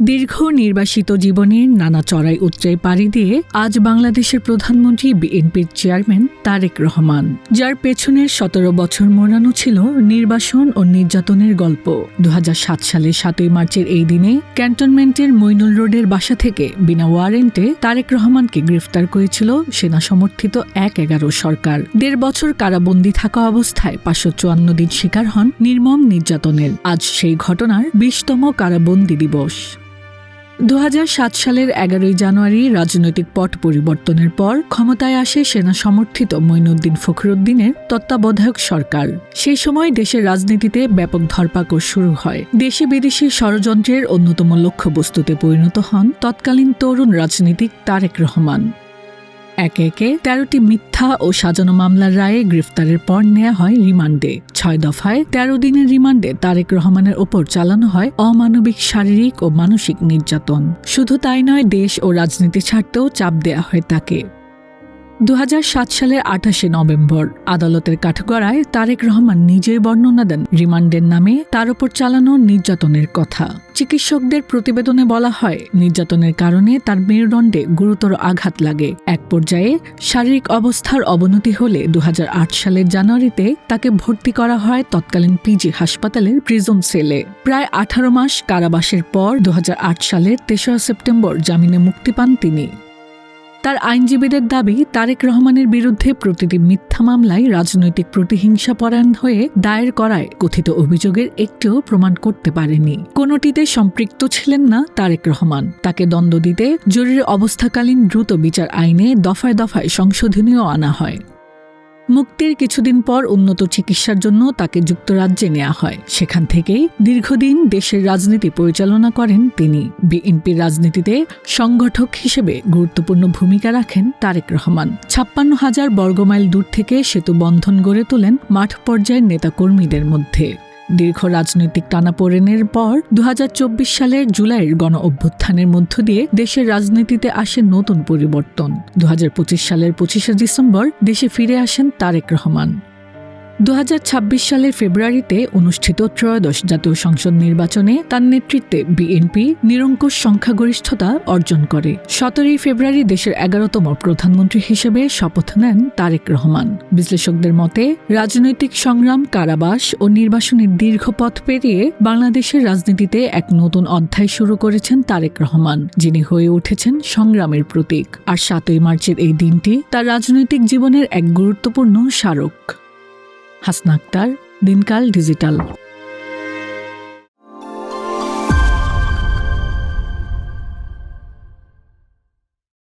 দীর্ঘ নির্বাসিত জীবনের নানা চড়াই উতরাই পাড়ি দিয়ে আজ বাংলাদেশের প্রধানমন্ত্রী বিএনপির চেয়ারম্যান তারেক রহমান, যার পেছনের ১৭ বছর মোড়ানো ছিল নির্বাসন ও নির্যাতনের গল্প। ২০০৭ সালের ৭ই মার্চের এই দিনে ক্যান্টনমেন্টের মইনুল রোডের বাসা থেকে বিনা ওয়ারেন্টে তারেক রহমানকে গ্রেফতার করেছিল সেনা সমর্থিত ১১ সরকার। ১.৫ বছর কারাবন্দী থাকা অবস্থায় ৫৫৪ দিন শিকার হন নির্মম নির্যাতনের। আজ সেই ঘটনার ২০তম কারাবন্দী দিবস। ২০০৭ সালের ১১ই জানুয়ারি রাজনৈতিক পট পরিবর্তনের পর ক্ষমতায় আসে সেনা সমর্থিত মঈনুদ্দিন ফখরুদ্দিনের তত্ত্বাবধায়ক সরকার। সেই সময় দেশের রাজনীতিতে ব্যাপক ধরপাকড় শুরু হয়। দেশি বিদেশি ষড়যন্ত্রের অন্যতম লক্ষ্যবস্তুতে পরিণত হন তৎকালীন তরুণ রাজনীতিক তারেক রহমান। একে একে ১৩টি মিথ্যা ও সাজানো মামলার রায়ে গ্রেফতারের পর নেওয়া হয় রিমান্ডে। ৬ দফায় ১৩ দিনের রিমান্ডে তারেক রহমানের ওপর চালানো হয় অমানবিক শারীরিক ও মানসিক নির্যাতন। শুধু তাই নয়, দেশ ও রাজনীতি ছাড়তেও চাপ দেয়া হয় তাকে। ২০০৭ সালের ২৮শে নভেম্বর আদালতের কাঠগড়ায় তারেক রহমান নিজেই বর্ণনা দেন রিমান্ডের নামে তার উপর চালানো নির্যাতনের কথা। চিকিৎসকদের প্রতিবেদনে বলা হয়, নির্যাতনের কারণে তার মেরুদণ্ডে গুরুতর আঘাত লাগে। এক পর্যায়ে শারীরিক অবস্থার অবনতি হলে ২০০৮ সালের জানুয়ারিতে তাকে ভর্তি করা হয় তৎকালীন পিজি হাসপাতালের প্রিজন সেলে। প্রায় ১৮ মাস কারাবাসের পর ২০০৮ সালের ৩রা সেপ্টেম্বর জামিনে মুক্তি পান তিনি। তার আইনজীবীদের দাবি, তারেক রহমানের বিরুদ্ধে প্রতিটি মিথ্যা মামলায় রাজনৈতিক প্রতিহিংসাপরায়ণ হয়ে দায়ের করায় কথিত অভিযোগের একটিও প্রমাণ করতে পারেনি। কোনোটিতে সম্পৃক্ত ছিলেন না তারেক রহমান। তাকে দণ্ড দিতে জরুরি অবস্থাকালীন দ্রুত বিচার আইনে দফায় দফায় সংশোধনীও আনা হয়। মুক্তির কিছুদিন পর উন্নত চিকিৎসার জন্য তাকে যুক্তরাজ্যে নেওয়া হয়। সেখান থেকেই দীর্ঘদিন দেশের রাজনীতি পরিচালনা করেন তিনি। বিএনপির রাজনীতিতে সংগঠক হিসেবে গুরুত্বপূর্ণ ভূমিকা রাখেন তারেক রহমান। ৫৬,০০০ বর্গমাইল দূর থেকে সেতু বন্ধন গড়ে তোলেন মাঠ পর্যায়ের নেতাকর্মীদের মধ্যে। দীর্ঘ রাজনৈতিক টানাপোড়েনের পর ২০২৪ সালের জুলাইয়ের গণ অভ্যুত্থানের মধ্য দিয়ে দেশের রাজনীতিতে আসে নতুন পরিবর্তন। ২০২৫ সালের ২৫শে ডিসেম্বর দেশে ফিরে আসেন তারেক রহমান। ২০২৬ সালের ফেব্রুয়ারিতে অনুষ্ঠিত ত্রয়োদশ জাতীয় সংসদ নির্বাচনে তার নেতৃত্বে বিএনপি নিরঙ্কুশ সংখ্যাগরিষ্ঠতা অর্জন করে। ১৭ই ফেব্রুয়ারি দেশের ১১তম প্রধানমন্ত্রী হিসেবে শপথ নেন তারেক রহমান। বিশ্লেষকদের মতে, রাজনৈতিক সংগ্রাম, কারাবাস ও নির্বাসনের দীর্ঘ পথ পেরিয়ে বাংলাদেশের রাজনীতিতে এক নতুন অধ্যায় শুরু করেছেন তারেক রহমান, যিনি হয়ে উঠেছেন সংগ্রামের প্রতীক। আর ৭ই মার্চের এই দিনটি তার রাজনৈতিক জীবনের এক গুরুত্বপূর্ণ স্মারক। হাসনা আক্তার, দিনকাল ডিজিটাল।